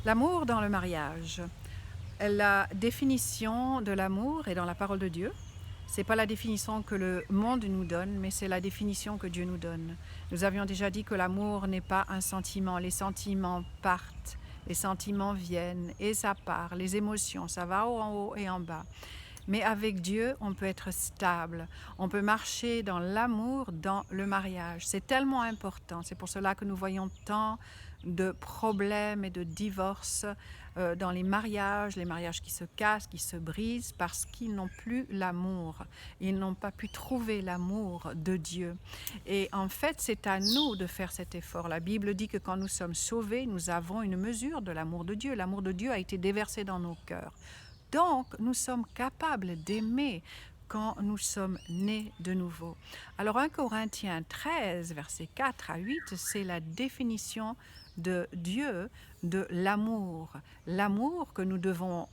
L'amour dans le mariage. La définition de l'amour est dans la parole de Dieu. Ce n'est pas la définition que le monde nous donne, mais c'est la définition que Dieu nous donne. Nous avions déjà dit que l'amour n'est pas un sentiment. Les sentiments partent, les sentiments viennent et ça part. Les émotions, ça va en haut et en bas. Mais avec Dieu, on peut être stable. On peut marcher dans l'amour, dans le mariage. C'est tellement important. C'est pour cela que nous voyons tant de problèmes et de divorces dans les mariages qui se cassent, qui se brisent parce qu'ils n'ont plus l'amour. Ils n'ont pas pu trouver l'amour de Dieu. Et en fait, c'est à nous de faire cet effort. La Bible dit que quand nous sommes sauvés, nous avons une mesure de l'amour de Dieu. L'amour de Dieu a été déversé dans nos cœurs. Donc, nous sommes capables d'aimer quand nous sommes nés de nouveau. Alors, 1 Corinthiens 13, versets 4 à 8, c'est la définition de Dieu de l'amour. L'amour que nous devons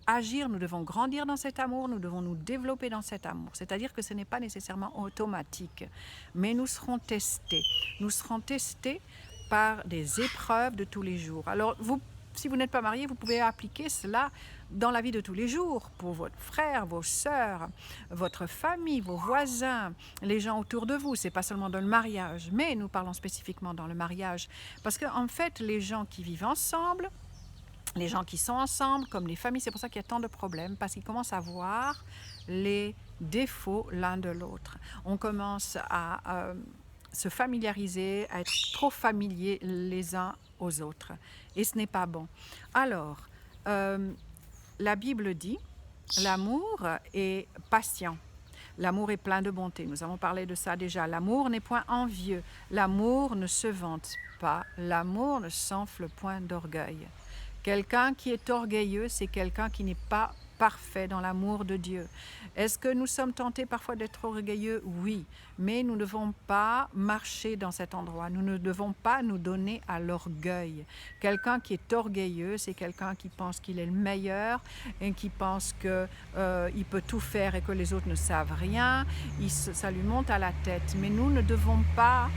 agir, nous devons grandir dans cet amour, nous devons nous développer dans cet amour. C'est-à-dire que ce n'est pas nécessairement automatique, mais nous serons testés. Nous serons testés par des épreuves de tous les jours. Alors, si vous n'êtes pas marié, vous pouvez appliquer cela dans la vie de tous les jours, pour votre frère, vos sœurs, votre famille, vos voisins, les gens autour de vous. Ce n'est pas seulement dans le mariage, mais nous parlons spécifiquement dans le mariage. Parce qu'en fait, les gens qui vivent ensemble, les gens qui sont ensemble, comme les familles, c'est pour ça qu'il y a tant de problèmes, parce qu'ils commencent à voir les défauts l'un de l'autre. On commence à se familiariser, à être trop familiers les uns aux autres. Et ce n'est pas bon. Alors, la Bible dit, l'amour est patient. L'amour est plein de bonté. Nous avons parlé de ça déjà. L'amour n'est point envieux. L'amour ne se vante pas. L'amour ne s'enfle point d'orgueil. Quelqu'un qui est orgueilleux, c'est quelqu'un qui n'est pas parfait dans l'amour de Dieu. Est-ce que nous sommes tentés parfois d'être orgueilleux? Oui, mais nous ne devons pas marcher dans cet endroit. Nous ne devons pas nous donner à l'orgueil. Quelqu'un qui est orgueilleux, c'est quelqu'un qui pense qu'il est le meilleur et qui pense qu'il peut tout faire et que les autres ne savent rien. Ça lui monte à la tête. Mais nous ne devons pas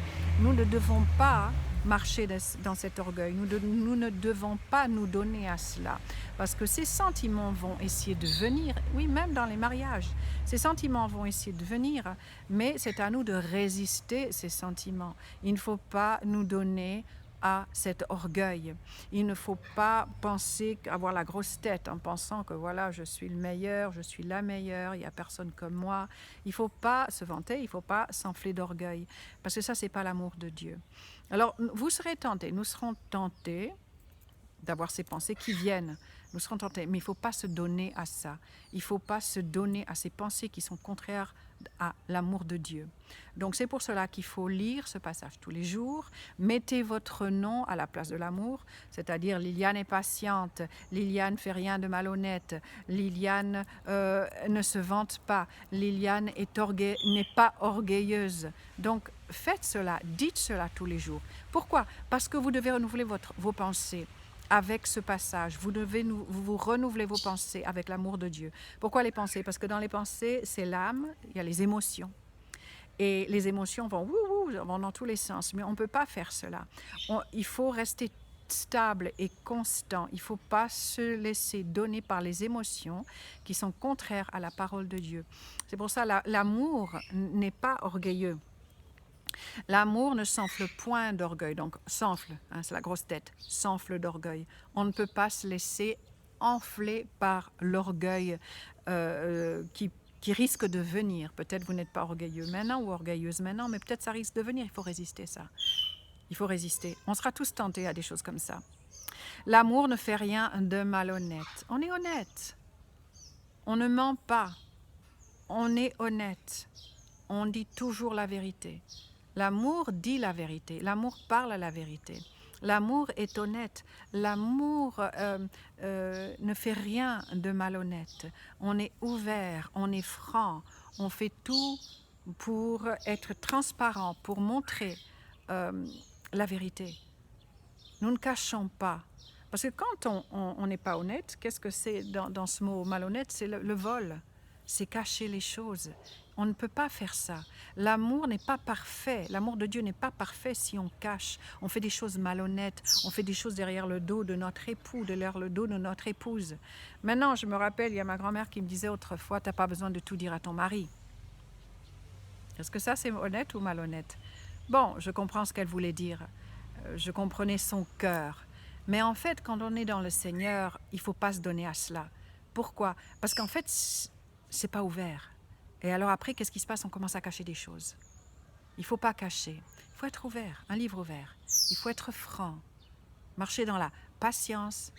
marcher dans cet orgueil. Nous ne devons pas nous donner à cela. Parce que ces sentiments vont essayer de venir, oui, même dans les mariages, ces sentiments vont essayer de venir, mais c'est à nous de résister ces sentiments. Il ne faut pas nous donner à cet orgueil. Il ne faut pas penser avoir la grosse tête en pensant que voilà, je suis le meilleur, je suis la meilleure, il n'y a personne comme moi. Il ne faut pas se vanter, il ne faut pas s'enfler d'orgueil, parce que ça, ce n'est pas l'amour de Dieu. Alors, vous serez tentés, nous serons tentés d'avoir ces pensées qui viennent. Nous serons tentés, mais il ne faut pas se donner à ça. Il ne faut pas se donner à ces pensées qui sont contraires à l'amour de Dieu. Donc c'est pour cela qu'il faut lire ce passage tous les jours. Mettez votre nom à la place de l'amour, c'est-à-dire Liliane est patiente, Liliane ne fait rien de malhonnête, Liliane ne se vante pas, Liliane n'est pas orgueilleuse. Donc faites cela, dites cela tous les jours. Pourquoi? Parce que vous devez renouveler vos pensées avec ce passage. Vous devez vous renouveler vos pensées avec l'amour de Dieu. Pourquoi les pensées? Parce que dans les pensées, c'est l'âme, il y a les émotions. Et les émotions vont dans tous les sens. Mais on ne peut pas faire cela. Il faut rester stable et constant. Il ne faut pas se laisser donner par les émotions qui sont contraires à la parole de Dieu. C'est pour ça que l'amour n'est pas orgueilleux. L'amour ne s'enfle point d'orgueil, donc s'enfle, c'est la grosse tête, s'enfle d'orgueil. On ne peut pas se laisser enfler par l'orgueil qui risque de venir. Peut-être vous n'êtes pas orgueilleux maintenant ou orgueilleuse maintenant, mais peut-être ça risque de venir, il faut résister ça. Il faut résister. On sera tous tentés à des choses comme ça. L'amour ne fait rien de malhonnête. On est honnête. On ne ment pas. On est honnête. On dit toujours la vérité. L'amour dit la vérité, l'amour parle la vérité. L'amour est honnête, l'amour ne fait rien de malhonnête. On est ouvert, on est franc, on fait tout pour être transparent, pour montrer la vérité. Nous ne cachons pas. Parce que quand on n'est pas honnête, qu'est-ce que c'est dans ce mot malhonnête? C'est le vol. C'est cacher les choses. On ne peut pas faire ça. L'amour n'est pas parfait. L'amour de Dieu n'est pas parfait si on cache. On fait des choses malhonnêtes. On fait des choses derrière le dos de notre époux, derrière le dos de notre épouse. Maintenant, je me rappelle, il y a ma grand-mère qui me disait autrefois, tu n'as pas besoin de tout dire à ton mari. Est-ce que ça, c'est honnête ou malhonnête? Bon, je comprends ce qu'elle voulait dire. Je comprenais son cœur. Mais en fait, quand on est dans le Seigneur, il ne faut pas se donner à cela. Pourquoi? Parce qu'en fait, c'est pas ouvert. Et alors après, qu'est-ce qui se passe? On commence à cacher des choses. Il ne faut pas cacher. Il faut être ouvert, un livre ouvert. Il faut être franc. Marcher dans la patience.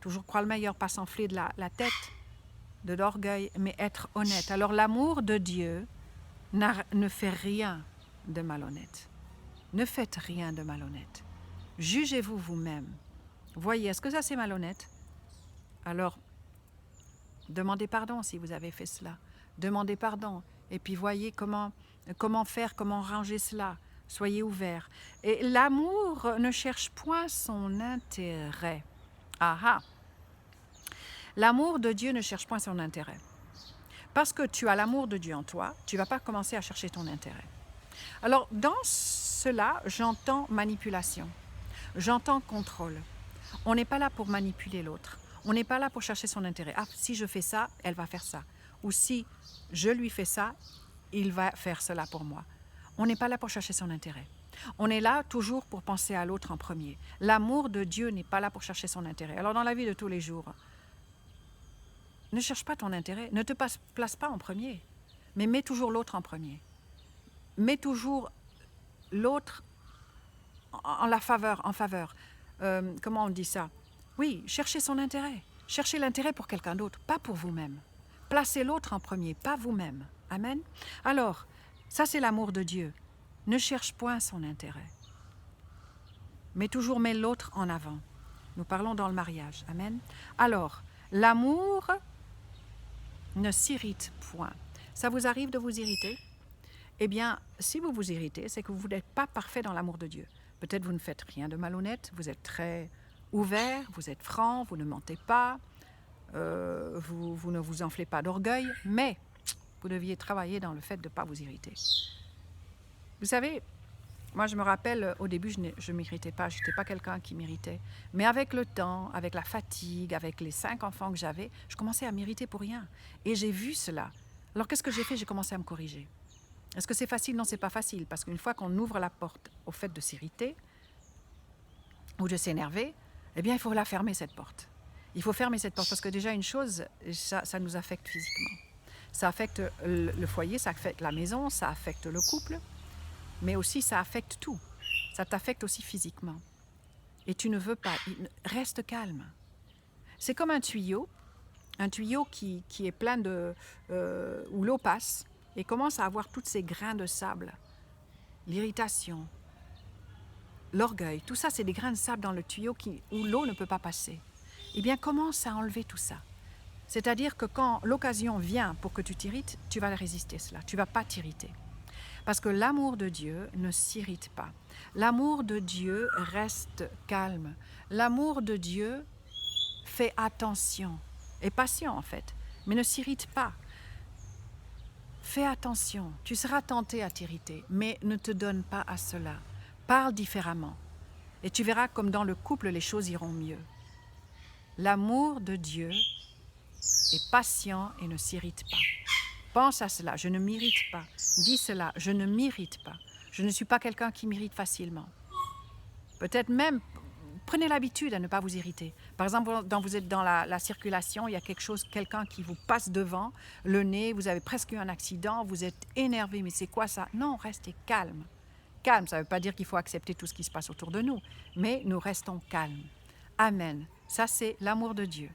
Toujours croire le meilleur, pas s'enfler de la tête, de l'orgueil, mais être honnête. Alors l'amour de Dieu ne fait rien de malhonnête. Ne faites rien de malhonnête. Jugez-vous vous-même. Voyez, est-ce que ça c'est malhonnête? Alors, demandez pardon si vous avez fait cela. Demandez pardon. Et puis voyez comment faire, comment ranger cela. Soyez ouverts. Et l'amour ne cherche point son intérêt. Ah ah! L'amour de Dieu ne cherche point son intérêt. Parce que tu as l'amour de Dieu en toi, tu ne vas pas commencer à chercher ton intérêt. Alors, dans cela, j'entends manipulation. J'entends contrôle. On n'est pas là pour manipuler l'autre. On n'est pas là pour chercher son intérêt. Ah, si je fais ça, elle va faire ça. Ou si je lui fais ça, il va faire cela pour moi. On n'est pas là pour chercher son intérêt. On est là toujours pour penser à l'autre en premier. L'amour de Dieu n'est pas là pour chercher son intérêt. Alors dans la vie de tous les jours, ne cherche pas ton intérêt, ne te place pas en premier, mais mets toujours l'autre en premier. Mets toujours l'autre en faveur. Comment on dit ça? Oui, cherchez son intérêt. Cherchez l'intérêt pour quelqu'un d'autre, pas pour vous-même. Placez l'autre en premier, pas vous-même. Amen. Alors, ça c'est l'amour de Dieu. Ne cherche point son intérêt. Mais toujours mets l'autre en avant. Nous parlons dans le mariage. Amen. Alors, l'amour ne s'irrite point. Ça vous arrive de vous irriter? Eh bien, si vous vous irritez, c'est que vous n'êtes pas parfait dans l'amour de Dieu. Peut-être vous ne faites rien de malhonnête, vous êtes très ouvert, vous êtes franc, vous ne mentez pas, vous ne vous enflez pas d'orgueil, mais vous deviez travailler dans le fait de ne pas vous irriter. Vous savez, moi je me rappelle, au début je ne m'irritais pas, je n'étais pas quelqu'un qui m'irritait. Mais avec le temps, avec la fatigue, avec les 5 enfants que j'avais, je commençais à m'irriter pour rien. Et j'ai vu cela. Alors qu'est-ce que j'ai fait? J'ai commencé à me corriger. Est-ce que c'est facile? Non, c'est pas facile. Parce qu'une fois qu'on ouvre la porte au fait de s'irriter ou de s'énerver, eh bien il faut la fermer cette porte. Il faut fermer cette porte parce que déjà une chose, ça nous affecte physiquement. Ça affecte le foyer, ça affecte la maison, ça affecte le couple. Mais aussi, ça affecte tout. Ça t'affecte aussi physiquement. Et tu ne veux pas. Reste calme. C'est comme un tuyau qui est plein de... où l'eau passe et commence à avoir tous ces grains de sable. L'irritation, l'orgueil, tout ça, c'est des grains de sable dans le tuyau où l'eau ne peut pas passer. Eh bien, commence à enlever tout ça. C'est-à-dire que quand l'occasion vient pour que tu t'irrites, tu vas résister cela. Tu ne vas pas t'irriter. Parce que l'amour de Dieu ne s'irrite pas. L'amour de Dieu reste calme. L'amour de Dieu fait attention, est patient en fait, mais ne s'irrite pas. Fais attention, tu seras tenté à t'irriter, mais ne te donne pas à cela. Parle différemment. Et tu verras comme dans le couple, les choses iront mieux. L'amour de Dieu est patient et ne s'irrite pas. Pense à cela, je ne m'irrite pas. Dis cela, je ne m'irrite pas. Je ne suis pas quelqu'un qui m'irrite facilement. Peut-être même, prenez l'habitude à ne pas vous irriter. Par exemple, quand vous êtes dans la circulation, il y a quelqu'un qui vous passe devant, le nez, vous avez presque eu un accident, vous êtes énervé, mais c'est quoi ça? Non, restez calme. Calme, ça ne veut pas dire qu'il faut accepter tout ce qui se passe autour de nous, mais nous restons calmes. Amen. Ça, c'est l'amour de Dieu.